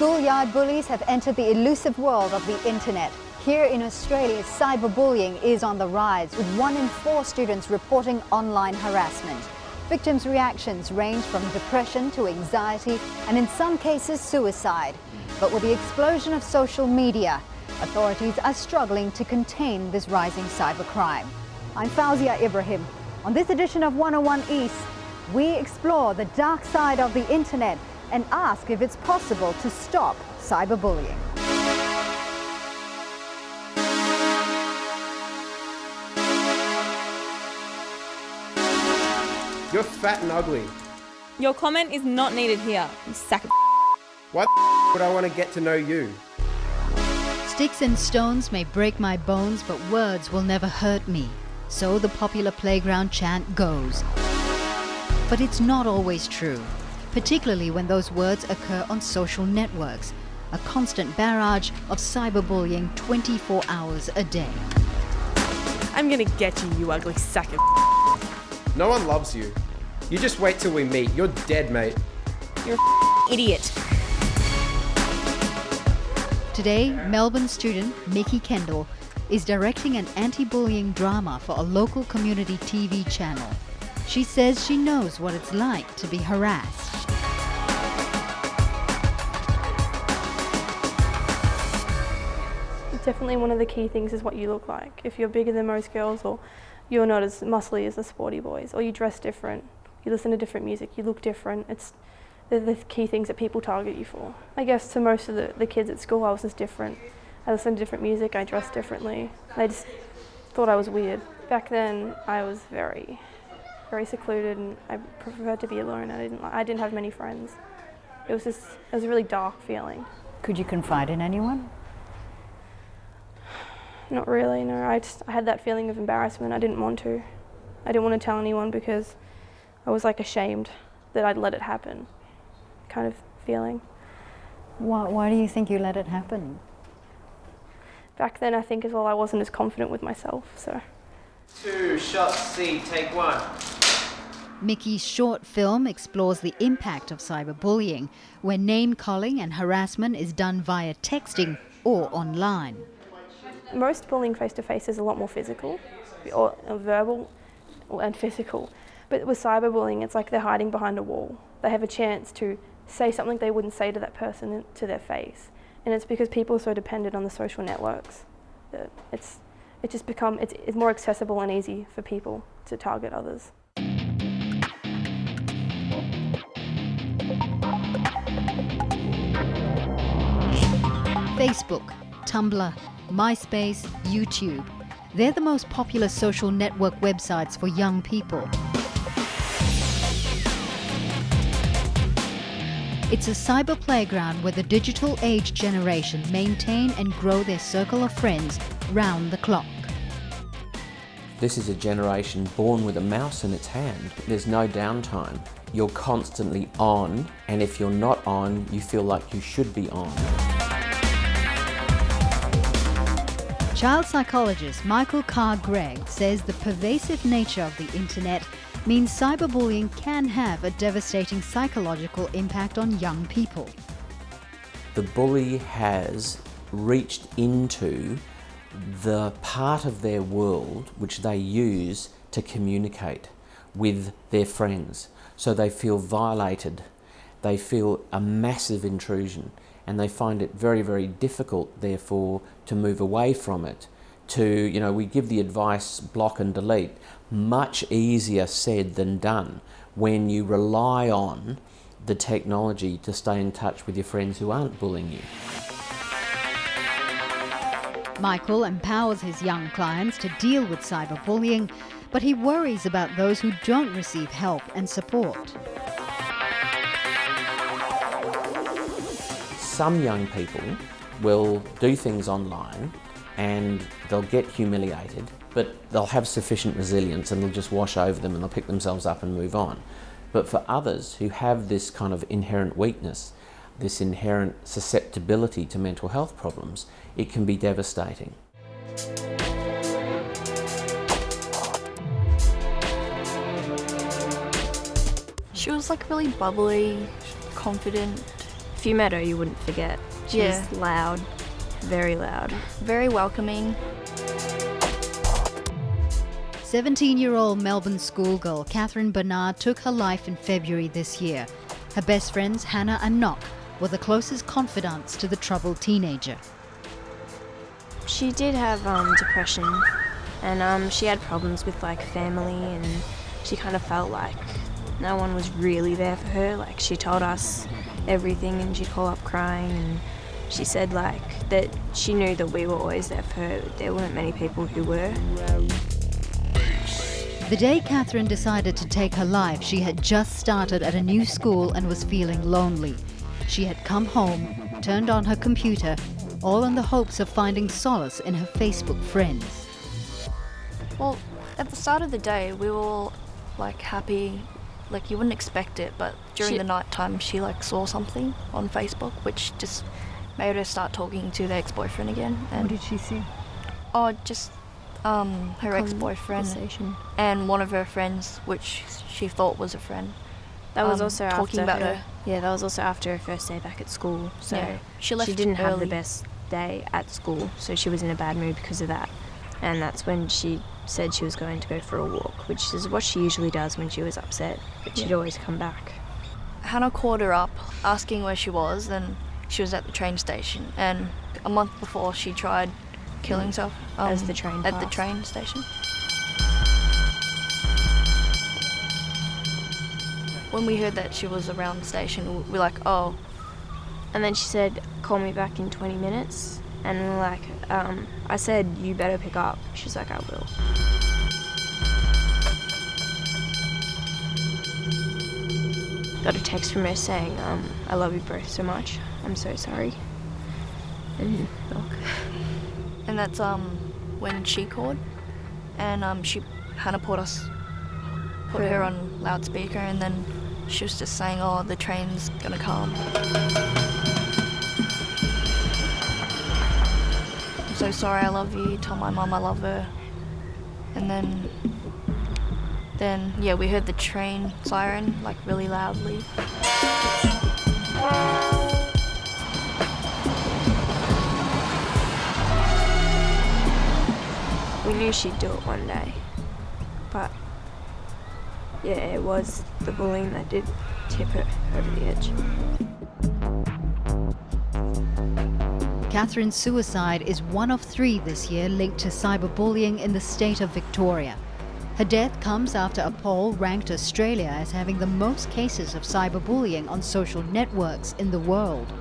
Schoolyard bullies have entered the elusive world of the internet. Here in Australia, cyberbullying is on the rise, with 1 in 4 students reporting online harassment. Victims' reactions range from depression to anxiety and in some cases suicide. But with the explosion of social media, authorities are struggling to contain this rising cybercrime. I'm Fauzia Ibrahim. On this edition of 101 East, we explore the dark side of the internet and ask if it's possible to stop cyberbullying. You're fat and ugly. Your comment is not needed here, you sack of Why would I want to get to know you? Sticks and stones may break my bones, but words will never hurt me. So the popular playground chant goes. But it's not always true, particularly when those words occur on social networks, a constant barrage of cyberbullying 24 hours a day. I'm gonna get you, you ugly sack of No one loves you. You just wait till we meet. You're dead, mate. You're a idiot. Today, Melbourne student Mickey Kendall is directing an anti-bullying drama for a local community TV channel. She says she knows what it's like to be harassed. Definitely one of the key things is what you look like. If you're bigger than most girls, or you're not as muscly as the sporty boys, or you dress different, you listen to different music, you look different, they're the key things that people target you for. I guess to most of the kids at school I was just different. I listened to different music, I dressed differently. They just thought I was weird. Back then I was very secluded and I preferred to be alone. I didn't have many friends. It was a really dark feeling. Could you confide in anyone? Not really, no. I had that feeling of embarrassment. I didn't want to. I didn't want to tell anyone because I was like ashamed that I'd let it happen, kind of feeling. Why do you think you let it happen? Back then I think as well I wasn't as confident with myself, so. 2 shots C, take 1. Mickey's short film explores the impact of cyberbullying, where name-calling and harassment is done via texting or online. Most bullying face-to-face is a lot more physical, or verbal and physical. But with cyberbullying, it's like they're hiding behind a wall. They have a chance to say something they wouldn't say to that person to their face. And it's because people are so dependent on the social networks that it's more accessible and easy for people to target others. Facebook, Tumblr, MySpace, YouTube. They're the most popular social network websites for young people. It's a cyber playground where the digital age generation maintain and grow their circle of friends round the clock. This is a generation born with a mouse in its hand. There's no downtime. You're constantly on, and if you're not on, you feel like you should be on. Child psychologist Michael Carr-Gregg says the pervasive nature of the internet means cyberbullying can have a devastating psychological impact on young people. The bully has reached into the part of their world which they use to communicate with their friends. So they feel violated, they feel a massive intrusion, and they find it very, very difficult, therefore, to move away from it. We give the advice, block and delete. Much easier said than done when you rely on the technology to stay in touch with your friends who aren't bullying you. Michael empowers his young clients to deal with cyberbullying, but he worries about those who don't receive help and support. Some young people will do things online and they'll get humiliated, but they'll have sufficient resilience and they'll just wash over them and they'll pick themselves up and move on. But for others who have this kind of inherent weakness, this inherent susceptibility to mental health problems, it can be devastating. She was like really bubbly, confident, If you met her, you wouldn't forget. She was loud, very loud. Very welcoming. 17-year-old Melbourne schoolgirl Catherine Bernard took her life in February this year. Her best friends Hannah and Nock were the closest confidants to the troubled teenager. She did have depression, and she had problems with like family, and she kind of felt like no one was really there for her. Like she told us everything, and she'd call up crying, and she said like that she knew that we were always there for her. There weren't many people who were. The day Catherine decided to take her life, she had just started at a new school and was feeling lonely. She had come home, turned on her computer, all in the hopes of finding solace in her Facebook friends. Well, at the start of the day, we were all like happy. Like you wouldn't expect it, but during the night time, she like saw something on Facebook, which just made her start talking to the ex-boyfriend again. And What did she see? Oh, just her ex-boyfriend and one of her friends, which she thought was a friend. That was also talking after about her. Yeah, that was also after her first day back at school. So Yeah, she left didn't have the early. best day at school, so she was in a bad mood because of that. And that's when she said she was going to go for a walk, which is what she usually does when she was upset, but she'd always come back. Hannah called her up, asking where she was, and she was at the train station. And a month before, she tried killing herself As the train at the passed. train station. When we heard that she was around the station, we're like, oh. And then she said, call me back in 20 minutes. And we're like, I said, you better pick up. She's like, I will. Got a text from her saying, I love you both so much. I'm so sorry. And look. And that's when she called, and Hannah put her on loudspeaker, and then she was just saying, "Oh, the train's gonna come." I'm so sorry. I love you. Tell my mum I love her. And then yeah, we heard the train siren like really loudly. We knew she'd do it one day, but yeah, it was the bullying that did tip her over the edge. Catherine's suicide is one of 3 this year linked to cyberbullying in the state of Victoria. Her death comes after a poll ranked Australia as having the most cases of cyberbullying on social networks in the world.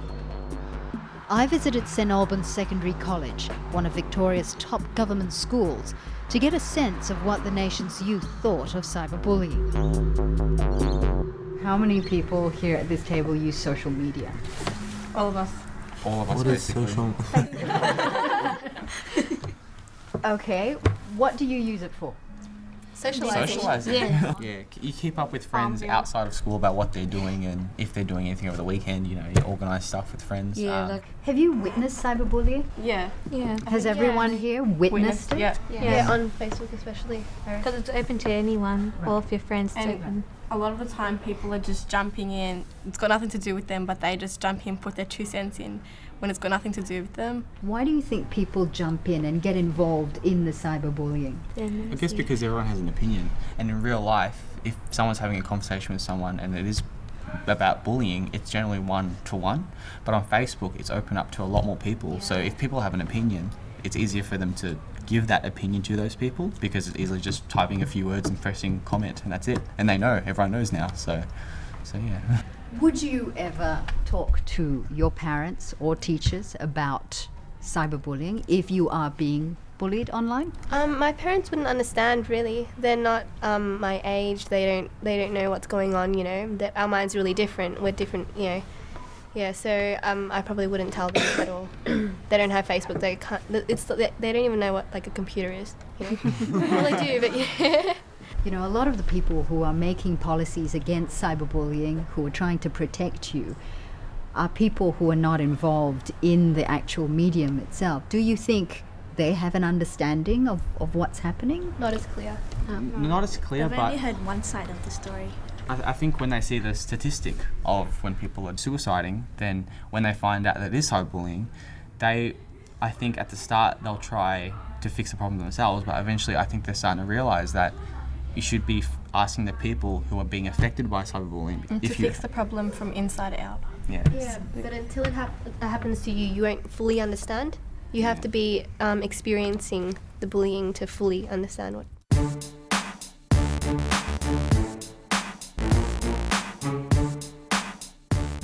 I visited St Albans Secondary College, one of Victoria's top government schools, to get a sense of what the nation's youth thought of cyberbullying. How many people here at this table use social media? All of us. All of us What is basically. social? Okay, what do you use it for? Socializing. Yeah. Yeah, you keep up with friends outside of school about what they're doing, and if they're doing anything over the weekend, you organise stuff with friends. Have you witnessed cyberbullying? Yeah. Yeah. Has everyone here witnessed it? Yeah. Yeah, on Facebook especially. Because it's open to anyone, all of your friends. It's And open. a lot of the time people are just jumping in. It's got nothing to do with them, but they just jump in, put their 2 cents in when it's got nothing to do with them. Why do you think people jump in and get involved in the cyberbullying? I guess because everyone has an opinion, and in real life, if someone's having a conversation with someone and it is about bullying, it's generally 1-to-1. But on Facebook, it's open up to a lot more people. So if people have an opinion, it's easier for them to give that opinion to those people because it's easily just typing a few words and pressing comment, and that's it. And they know, everyone knows now. So yeah. Would you ever talk to your parents or teachers about cyberbullying if you are being bullied online? My parents wouldn't understand really. They're not my age. They don't know what's going on. Our minds are really different. We're different. Yeah. So I probably wouldn't tell them at all. They don't have Facebook. They can't. They don't even know what like a computer is. Well, they do, but yeah. A lot of the people who are making policies against cyberbullying, who are trying to protect you, are people who are not involved in the actual medium itself. Do you think they have an understanding of what's happening? Not as clear. Not as clear, I've but only heard one side of the story. I think when they see the statistic of when people are suiciding, then when they find out that it is cyberbullying, I think at the start they'll try to fix the problem themselves, but eventually I think they're starting to realise that you should be asking the people who are being affected by cyberbullying. To fix the problem from inside out. Yeah. But until it happens to you, you won't fully understand. You have to be experiencing the bullying to fully understand what.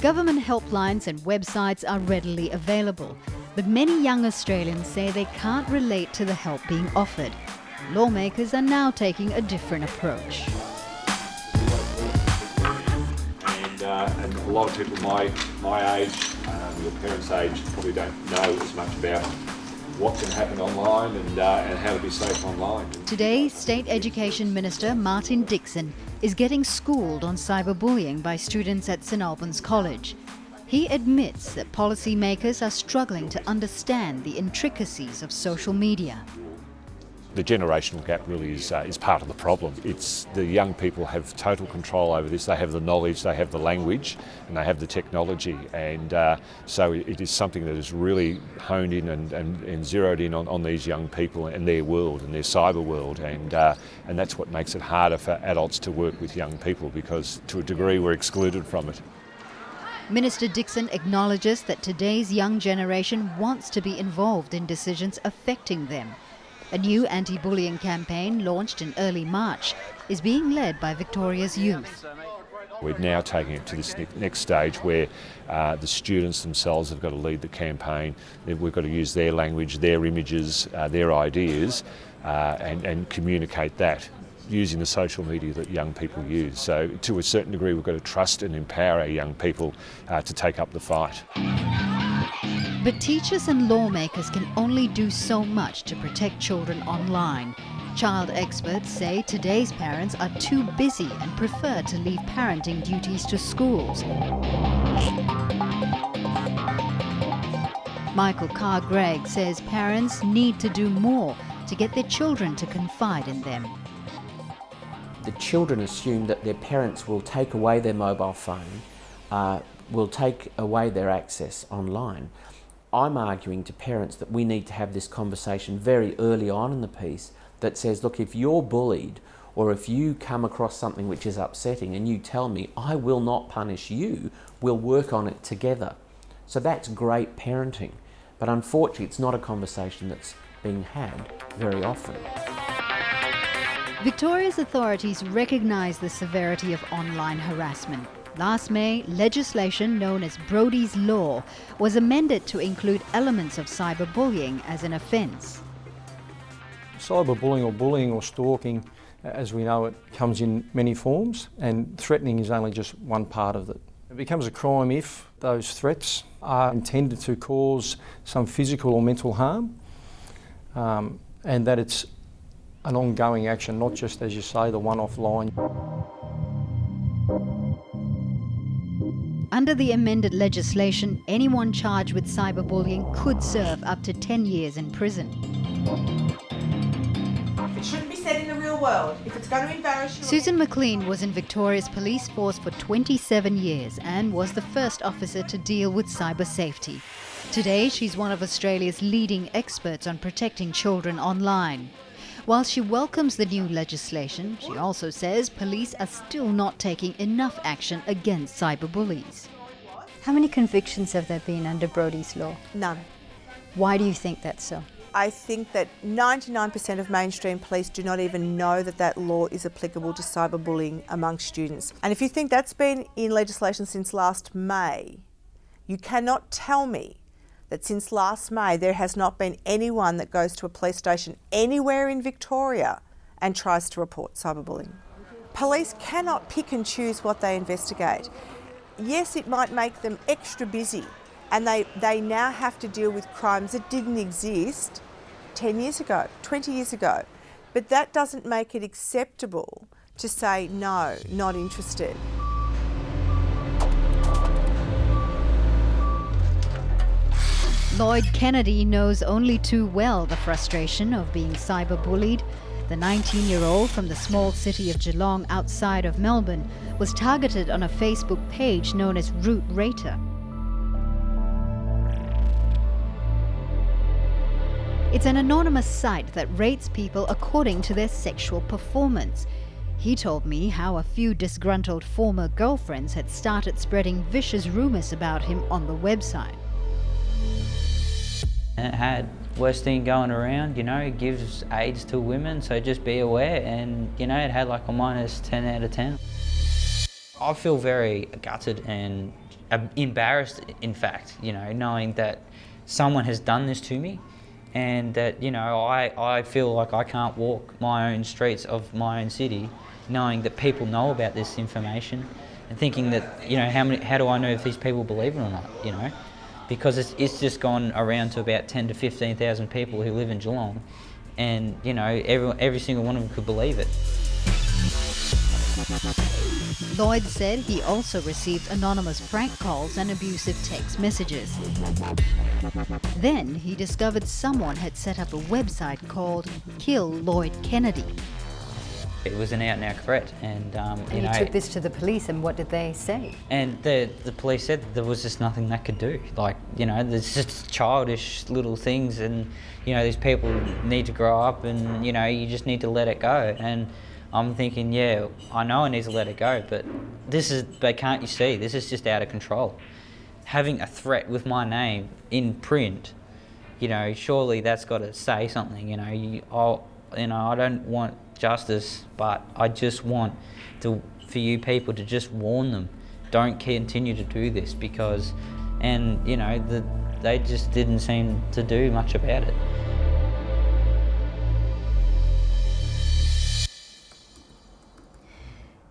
Government helplines and websites are readily available, but many young Australians say they can't relate to the help being offered. Lawmakers are now taking a different approach. And a lot of people my age, your parents' age, probably don't know as much about what can happen online and how to be safe online. Today, State Education Minister Martin Dixon is getting schooled on cyberbullying by students at St Albans College. He admits that policymakers are struggling to understand the intricacies of social media. The generational gap really is part of the problem. It's the young people have total control over this. They have the knowledge, they have the language, and they have the technology. And so it is something that is really honed in and zeroed in on these young people and their world and their cyber world. And that's what makes it harder for adults to work with young people, because to a degree we're excluded from it. Minister Dixon acknowledges that today's young generation wants to be involved in decisions affecting them. A new anti-bullying campaign launched in early March is being led by Victoria's youth. We're now taking it to this next stage where the students themselves have got to lead the campaign. We've got to use their language, their images, their ideas and communicate that using the social media that young people use. So to a certain degree we've got to trust and empower our young people to take up the fight. But teachers and lawmakers can only do so much to protect children online. Child experts say today's parents are too busy and prefer to leave parenting duties to schools. Michael Carr-Gregg says parents need to do more to get their children to confide in them. The children assume that their parents will take away their mobile phone, will take away their access online. I'm arguing to parents that we need to have this conversation very early on in the piece that says, look, if you're bullied or if you come across something which is upsetting and you tell me, I will not punish you, we'll work on it together. So that's great parenting. But unfortunately, it's not a conversation that's being had very often. Victoria's authorities recognise the severity of online harassment. Last May, legislation known as Brodie's Law was amended to include elements of cyberbullying as an offence. Cyberbullying or bullying or stalking, as we know it, comes in many forms, and threatening is only just one part of it. It becomes a crime if those threats are intended to cause some physical or mental harm, and that it's an ongoing action, not just, as you say, the one-off line. Under the amended legislation, anyone charged with cyberbullying could serve up to 10 years in prison. It shouldn't be said in the real world. If it's going to embarrass you... Susan McLean was in Victoria's police force for 27 years and was the first officer to deal with cyber safety. Today, she's one of Australia's leading experts on protecting children online. While she welcomes the new legislation, she also says police are still not taking enough action against cyberbullies. How many convictions have there been under Brodie's Law? None. Why do you think that's so? I think that 99% of mainstream police do not even know that that law is applicable to cyberbullying among students. And if you think that's been in legislation since last May, you cannot tell me that since last May there has not been anyone that goes to a police station anywhere in Victoria and tries to report cyberbullying. Police cannot pick and choose what they investigate. Yes, it might make them extra busy, and they now have to deal with crimes that didn't exist 10 years ago, 20 years ago. But that doesn't make it acceptable to say, no, not interested. Lloyd Kennedy knows only too well the frustration of being cyberbullied. The 19-year-old from the small city of Geelong outside of Melbourne was targeted on a Facebook page known as Root Rater. It's an anonymous site that rates people according to their sexual performance. He told me how a few disgruntled former girlfriends had started spreading vicious rumours about him on the website. It had worst thing going around, you know, it gives AIDS to women, so just be aware. And, you know, it had like a minus 10 out of 10. I feel very gutted and embarrassed, in fact, you know, knowing that someone has done this to me and that, you know, I feel like I can't walk my own streets of my own city knowing that people know about this information and thinking that, you know, how do I know if these people believe it or not, you know? Because it's just gone around to about 10 to 15,000 people who live in Geelong, and you know every single one of them could believe it. Lloyd said he also received anonymous prank calls and abusive text messages. Then he discovered someone had set up a website called Kill Lloyd Kennedy. It was an out-and-out threat, and you know, took this to the police, and what did they say? And the police said there was just nothing they could do. Like, you know, there's just childish little things, and you know, these people need to grow up, and you know, you just need to let it go. And I'm thinking, yeah, I know I need to let it go, but can't you see? This is just out of control. Having a threat with my name in print, you know, surely that's got to say something. You know, I don't want justice, but I just want for you people to just warn them, don't continue to do this, because, and you know, they just didn't seem to do much about it.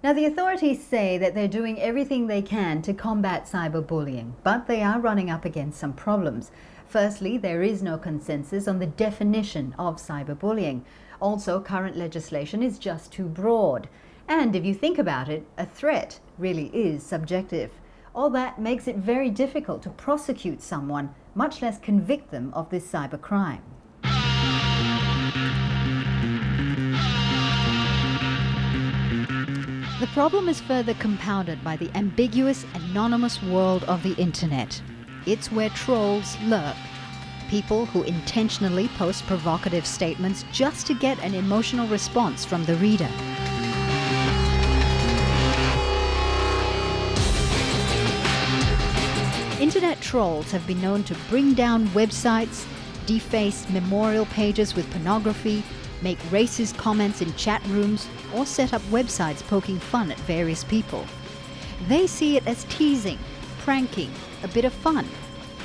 Now, the authorities say that they're doing everything they can to combat cyberbullying, but they are running up against some problems. Firstly, there is no consensus on the definition of cyberbullying. Also, current legislation is just too broad. And if you think about it, a threat really is subjective. All that makes it very difficult to prosecute someone, much less convict them of this cybercrime. The problem is further compounded by the ambiguous, anonymous world of the internet. It's where trolls lurk. People who intentionally post provocative statements just to get an emotional response from the reader. Internet trolls have been known to bring down websites, deface memorial pages with pornography, make racist comments in chat rooms, or set up websites poking fun at various people. They see it as teasing, pranking, a bit of fun.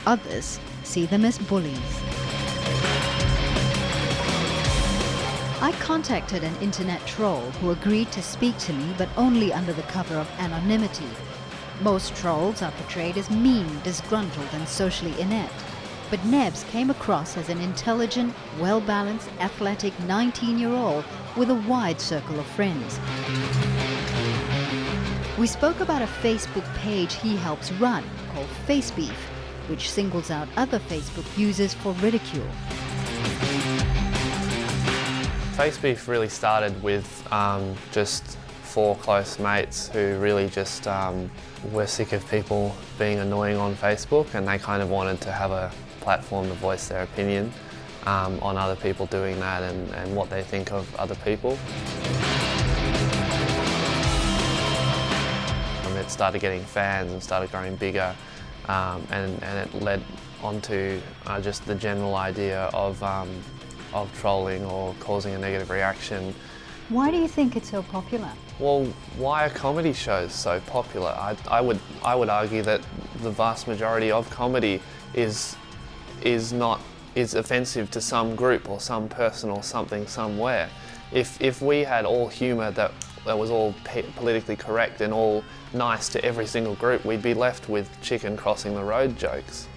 Others see them as bullies. I contacted an internet troll who agreed to speak to me, but only under the cover of anonymity. Most trolls are portrayed as mean, disgruntled, and socially inept. But Nebs came across as an intelligent, well-balanced, athletic 19-year-old with a wide circle of friends. We spoke about a Facebook page he helps run called FaceBeef, which singles out other Facebook users for ridicule. FaceBeef really started with just 4 close mates who really just were sick of people being annoying on Facebook, and they kind of wanted to have a platform to voice their opinion on other people doing that and what they think of other people. It started getting fans and started growing bigger, and it led onto just the general idea of trolling or causing a negative reaction. Why do you think it's so popular? Well, why are comedy shows so popular? I would argue that the vast majority of comedy is offensive to some group or some person or something somewhere. If we had all humour that was all politically correct and all nice to every single group, we'd be left with chicken crossing the road jokes.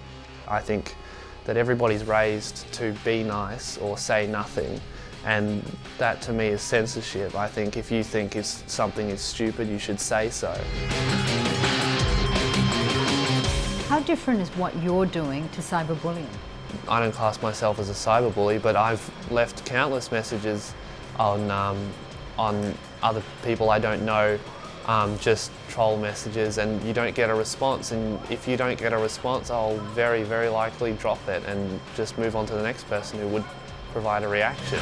I think that everybody's raised to be nice or say nothing, and that to me is censorship. I think if you think something is stupid, you should say so. How different is what you're doing to cyberbullying? I don't class myself as a cyberbully, but I've left countless messages on other people I don't know, just troll messages, and you don't get a response. And if you don't get a response, I'll very, very likely drop it and just move on to the next person who would provide a reaction.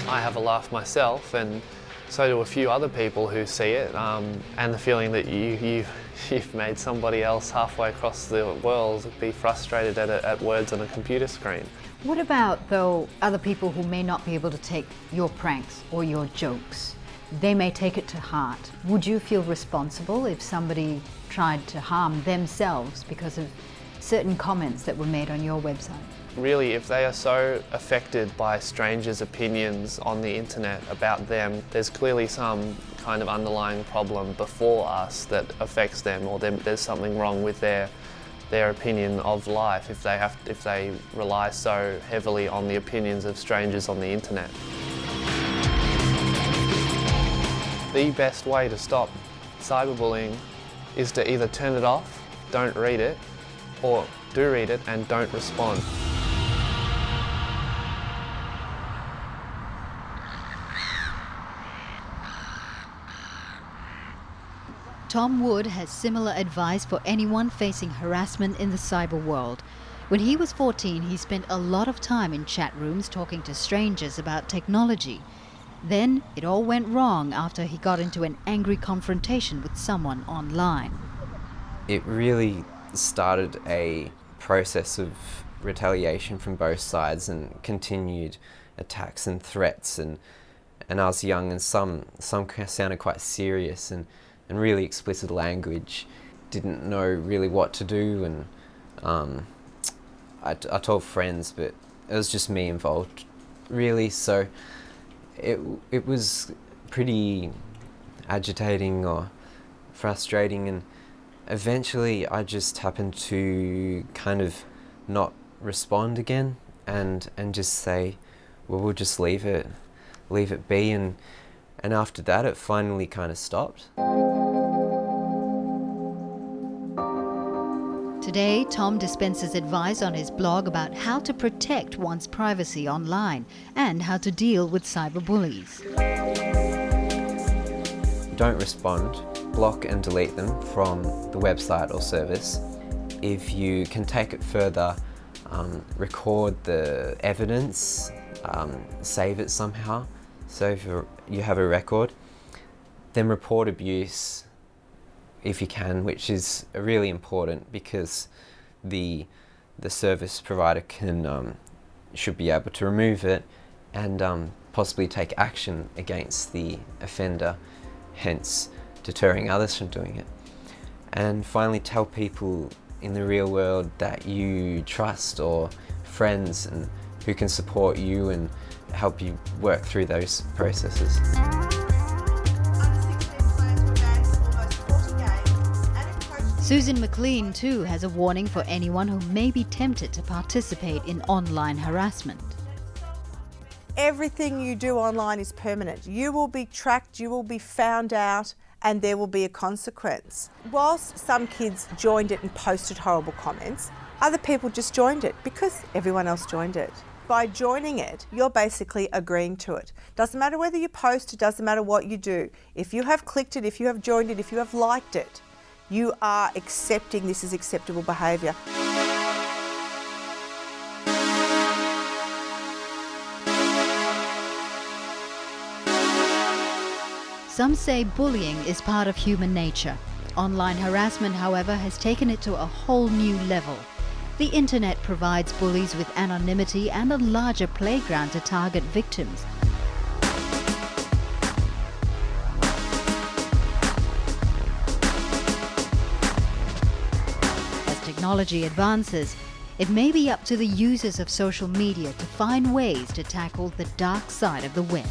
I have a laugh myself, and so do a few other people who see it, and the feeling that you've made somebody else halfway across the world be frustrated at words on a computer screen. What about, though, other people who may not be able to take your pranks or your jokes? They may take it to heart. Would you feel responsible if somebody tried to harm themselves because of certain comments that were made on your website? Really, if they are so affected by strangers' opinions on the internet about them, there's clearly some kind of underlying problem before us that affects them, or there's something wrong with their opinion of life if they rely so heavily on the opinions of strangers on the internet. The best way to stop cyberbullying is to either turn it off, don't read it, or do read it and don't respond. Tom Wood has similar advice for anyone facing harassment in the cyber world. When he was 14, he spent a lot of time in chat rooms talking to strangers about technology. Then it all went wrong after he got into an angry confrontation with someone online. It really started a process of retaliation from both sides and continued attacks and threats, and I was young, and some sounded quite serious and really explicit language. Didn't know really what to do, and I told friends, but it was just me involved really, so it was pretty agitating or frustrating, and eventually I just happened to kind of not respond again and just say, well, we'll just leave it be, and after that it finally kind of stopped. Today, Tom dispenses advice on his blog about how to protect one's privacy online and how to deal with cyberbullies. Don't respond, block and delete them from the website or service. If you can take it further, record the evidence, save it somehow, so if you have a record, then report abuse if you can, which is really important because the service provider should be able to remove it and possibly take action against the offender, hence deterring others from doing it. And finally, tell people in the real world that you trust, or friends, and who can support you and help you work through those processes. Susan McLean too has a warning for anyone who may be tempted to participate in online harassment. Everything you do online is permanent. You will be tracked, you will be found out, and there will be a consequence. Whilst some kids joined it and posted horrible comments, other people just joined it because everyone else joined it. By joining it, you're basically agreeing to it. Doesn't matter whether you post, it doesn't matter what you do. If you have clicked it, if you have joined it, if you have liked it, you are accepting this is acceptable behaviour. Some say bullying is part of human nature. Online harassment, however, has taken it to a whole new level. The internet provides bullies with anonymity and a larger playground to target victims. As technology advances, it may be up to the users of social media to find ways to tackle the dark side of the web.